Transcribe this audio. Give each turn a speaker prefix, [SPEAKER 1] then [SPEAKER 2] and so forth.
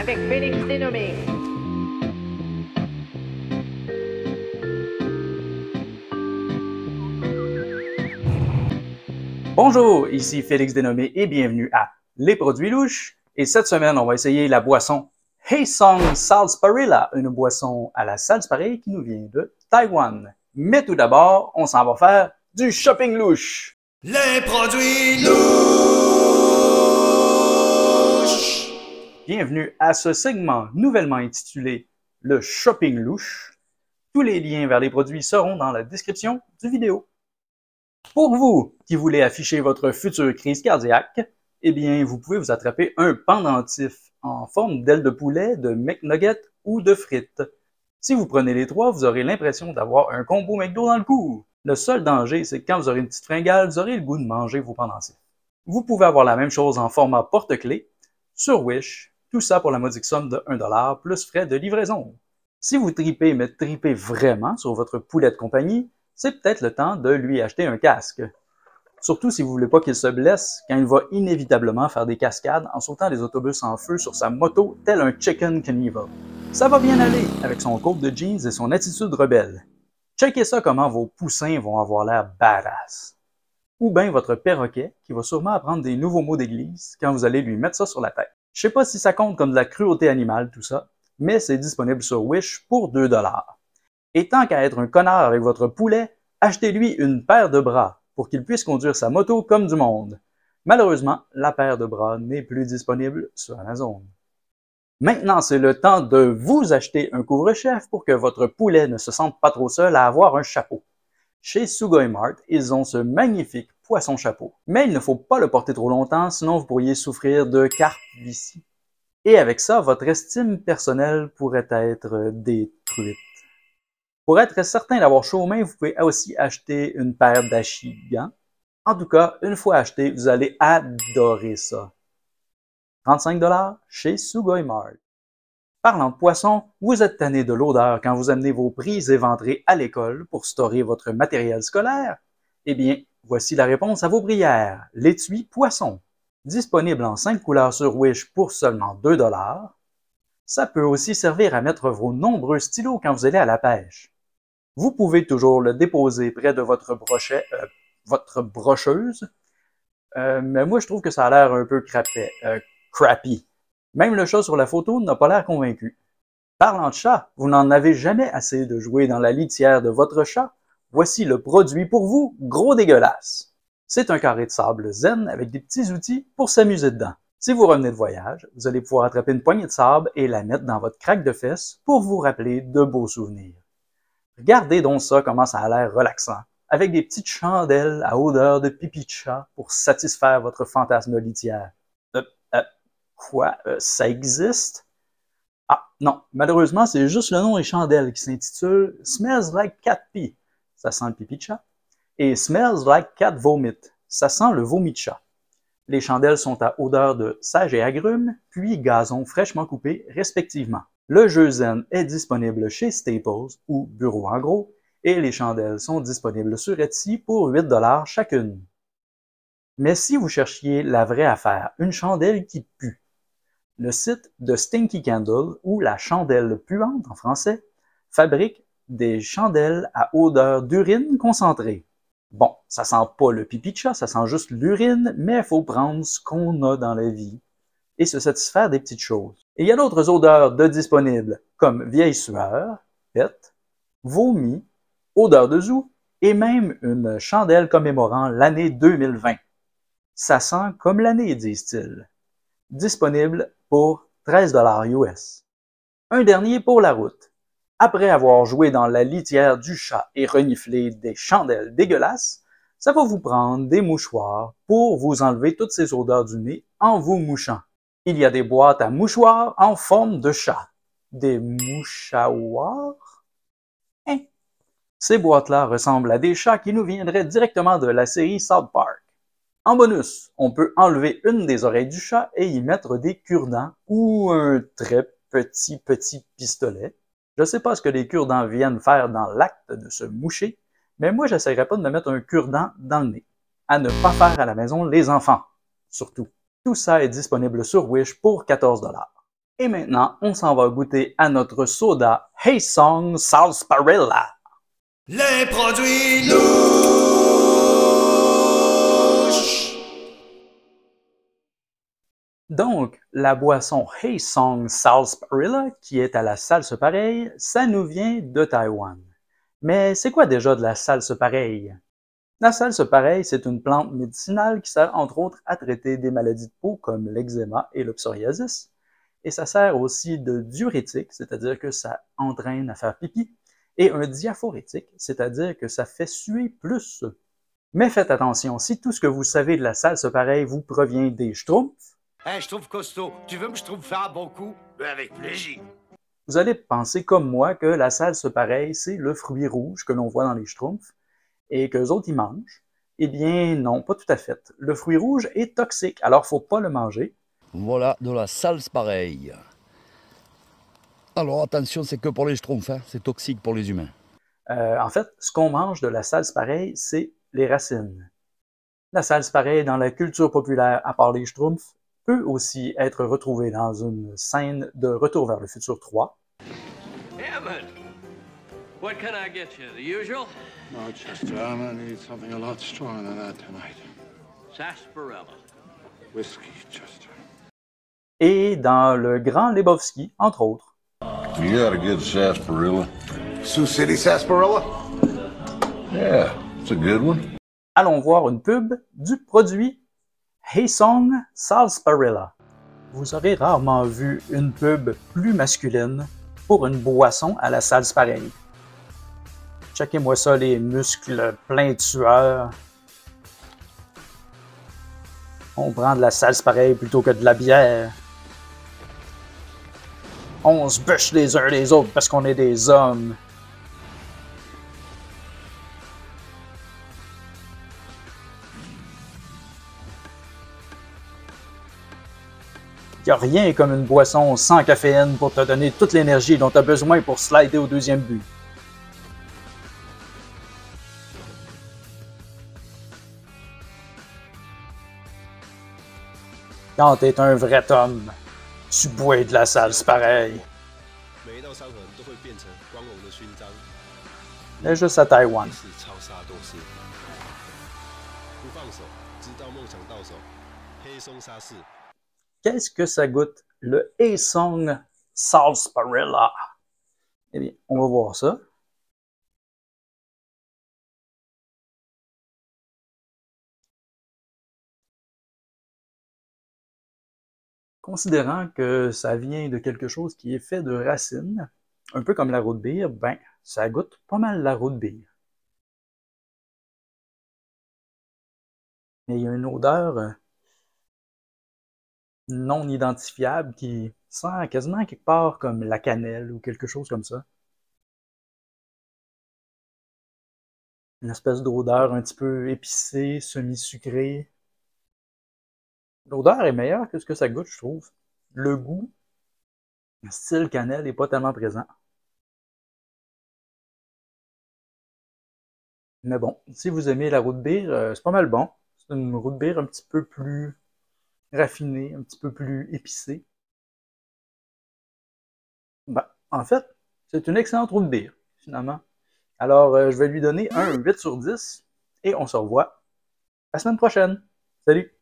[SPEAKER 1] avec Félix Dénommé.
[SPEAKER 2] Bonjour, ici Félix Dénommé et bienvenue à Les Produits Louches. Et cette semaine, on va essayer la boisson Haesong Sarsaparilla, une boisson à la sarsaparilla qui nous vient de Taïwan. Mais tout d'abord, on s'en va faire du shopping louche.
[SPEAKER 3] Les produits louches!
[SPEAKER 2] Bienvenue à ce segment nouvellement intitulé le shopping louche. Tous les liens vers les produits seront dans la description du vidéo. Pour vous qui voulez afficher votre future crise cardiaque, eh bien, vous pouvez vous attraper un pendentif en forme d'aile de poulet, de McNugget ou de frites. Si vous prenez les trois, vous aurez l'impression d'avoir un combo McDo dans le cou. Le seul danger, c'est que quand vous aurez une petite fringale, vous aurez le goût de manger vos pendentifs. Vous pouvez avoir la même chose en format porte-clés, sur Wish, tout ça pour la modique somme de 1$ plus frais de livraison. Si vous tripez, mais tripez vraiment sur votre poulet de compagnie, c'est peut-être le temps de lui acheter un casque. Surtout si vous ne voulez pas qu'il se blesse quand il va inévitablement faire des cascades en sautant des autobus en feu sur sa moto tel un Chicken Knievel. Ça va bien aller avec son coat de jeans et son attitude rebelle. Checkez ça comment vos poussins vont avoir l'air badass. Ou bien votre perroquet qui va sûrement apprendre des nouveaux mots d'église quand vous allez lui mettre ça sur la tête. Je sais pas si ça compte comme de la cruauté animale tout ça, mais c'est disponible sur Wish pour 2$. Et tant qu'à être un connard avec votre poulet, achetez-lui une paire de bras pour qu'il puisse conduire sa moto comme du monde. Malheureusement, la paire de bras n'est plus disponible sur Amazon. Maintenant, c'est le temps de vous acheter un couvre-chef pour que votre poulet ne se sente pas trop seul à avoir un chapeau. Chez Sugoi Mart, ils ont ce magnifique poisson-chapeau. Mais il ne faut pas le porter trop longtemps, sinon vous pourriez souffrir de calvitie. Et avec ça, votre estime personnelle pourrait être détruite. Pour être certain d'avoir chaud aux mains, vous pouvez aussi acheter une paire d'Ashigan. En tout cas, une fois acheté, vous allez adorer ça. 35$ chez Sugoi Mart. Parlant de poisson, vous êtes tanné de l'odeur quand vous amenez vos prises éventrées à l'école pour stocker votre matériel scolaire? Eh bien, voici la réponse à vos prières. L'étui poisson. Disponible en 5 couleurs sur Wish pour seulement 2$. Ça peut aussi servir à mettre vos nombreux stylos quand vous allez à la pêche. Vous pouvez toujours le déposer près de votre brochet, votre brocheuse, mais moi je trouve que ça a l'air un peu crappy. Même le chat sur la photo n'a pas l'air convaincu. Parlant de chat, vous n'en avez jamais assez de jouer dans la litière de votre chat? Voici le produit pour vous, gros dégueulasse. C'est un carré de sable zen avec des petits outils pour s'amuser dedans. Si vous revenez de voyage, vous allez pouvoir attraper une poignée de sable et la mettre dans votre craque de fesses pour vous rappeler de beaux souvenirs. Regardez donc ça, comment ça a l'air relaxant, avec des petites chandelles à odeur de pipi de chat pour satisfaire votre fantasme litière. Quoi? Ça existe? Ah, non, malheureusement, c'est juste le nom des chandelles qui s'intitule Smells Like Cat Pee, ça sent le pipi de chat, et Smells Like Cat Vomit, ça sent le vomi de chat. Les chandelles sont à odeur de sage et agrumes, puis gazon fraîchement coupé, respectivement. Le jeu zen est disponible chez Staples ou Bureau en gros, et les chandelles sont disponibles sur Etsy pour 8$ chacune. Mais si vous cherchiez la vraie affaire, une chandelle qui pue, le site de Stinky Candle, ou la chandelle puante en français, fabrique des chandelles à odeur d'urine concentrée. Bon, ça sent pas le pipi de chat, ça sent juste l'urine, mais il faut prendre ce qu'on a dans la vie et se satisfaire des petites choses. Et il y a d'autres odeurs de disponibles, comme vieille sueur, pète, vomi, odeur de zouk, et même une chandelle commémorant l'année 2020. Ça sent comme l'année, disent-ils. Disponible pour 13$ US. Un dernier pour la route. Après avoir joué dans la litière du chat et reniflé des chandelles dégueulasses, ça va vous prendre des mouchoirs pour vous enlever toutes ces odeurs du nez en vous mouchant. Il y a des boîtes à mouchoirs en forme de chat. Des mouchoirs? Hein? Ces boîtes-là ressemblent à des chats qui nous viendraient directement de la série South Park. En bonus, on peut enlever une des oreilles du chat et y mettre des cure-dents ou un très petit pistolet. Je ne sais pas ce que les cure-dents viennent faire dans l'acte de se moucher, mais moi j'essaierai pas de me mettre un cure-dent dans le nez. À ne pas faire à la maison les enfants, surtout. Tout ça est disponible sur Wish pour 14$. Et maintenant, on s'en va goûter à notre soda Hey Song Sarsaparilla.
[SPEAKER 3] Les produits louches.
[SPEAKER 2] Donc, la boisson Hey Song Sarsaparilla, qui est à la salsa pareille, ça nous vient de Taïwan. Mais c'est quoi déjà de la salsa pareille? La salsa pareille, c'est une plante médicinale qui sert entre autres à traiter des maladies de peau comme l'eczéma et le psoriasis. Et ça sert aussi de diurétique, c'est-à-dire que ça entraîne à faire pipi, et un diaphorétique, c'est-à-dire que ça fait suer plus. Mais faites attention, si tout ce que vous savez de la salsa pareille vous provient des schtroumpfs,
[SPEAKER 3] Hey, je trouve costaud. Tu veux que je trouve faire un bon coup? Avec plaisir.
[SPEAKER 2] vous allez penser comme moi que la salsa pareille, c'est le fruit rouge que l'on voit dans les schtroumpfs, et qu'eux autres, ils mangent. Eh bien, non, pas tout à fait. Le fruit rouge est toxique, alors faut pas le manger.
[SPEAKER 1] Voilà de la salse pareille. Alors attention, c'est que pour les schtroumpfs, hein. C'est toxique pour les humains.
[SPEAKER 2] En fait, ce qu'on mange de la salse pareille, c'est les racines. La salse pareille dans la culture populaire, à part les schtroumpfs, peut aussi être retrouvée dans une scène de Retour vers le futur 3.
[SPEAKER 4] Hammond, what can I get you? The usual?
[SPEAKER 5] No, Chester, I'm gonna need something a lot stronger than that tonight.
[SPEAKER 4] Sarsaparilla.
[SPEAKER 5] Whiskey, Chester.
[SPEAKER 2] Et dans le Grand Lebowski, entre autres.
[SPEAKER 6] You got a good sarsaparilla?
[SPEAKER 3] Sioux City Sarsaparilla?
[SPEAKER 6] Yeah, it's a good one.
[SPEAKER 2] Allons voir une pub du produit Hey Song Sarsaparilla. Vous aurez rarement vu une pub plus masculine pour une boisson à la salse pareille. Checkez-moi ça, les muscles pleins de sueur. On prend de la salse pareille plutôt que de la bière. On se bûche les uns les autres parce qu'on est des hommes. Il n'y a rien comme une boisson sans caféine pour te donner toute l'énergie dont tu as besoin pour slider au deuxième but. Quand t'es un vrai homme, tu bois de la salse pareille. Mais juste à Taïwan. Qu'est-ce que ça goûte? Le Hey Song Sarsaparilla. Eh bien, on va voir ça. Considérant que ça vient de quelque chose qui est fait de racines, un peu comme la root beer, ben, ça goûte pas mal la root beer. Mais il y a une odeur non identifiable qui sent quasiment quelque part comme la cannelle ou quelque chose comme ça. Une espèce d'odeur un petit peu épicée, semi-sucrée. L'odeur est meilleure que ce que ça goûte, je trouve. Le goût, style cannelle, n'est pas tellement présent. Mais bon, si vous aimez la root beer, c'est pas mal bon. C'est une root beer un petit peu plus raffinée, un petit peu plus épicée. Ben, en fait, c'est une excellente root beer, finalement. Alors, je vais lui donner un 8 sur 10 et on se revoit la semaine prochaine. Salut!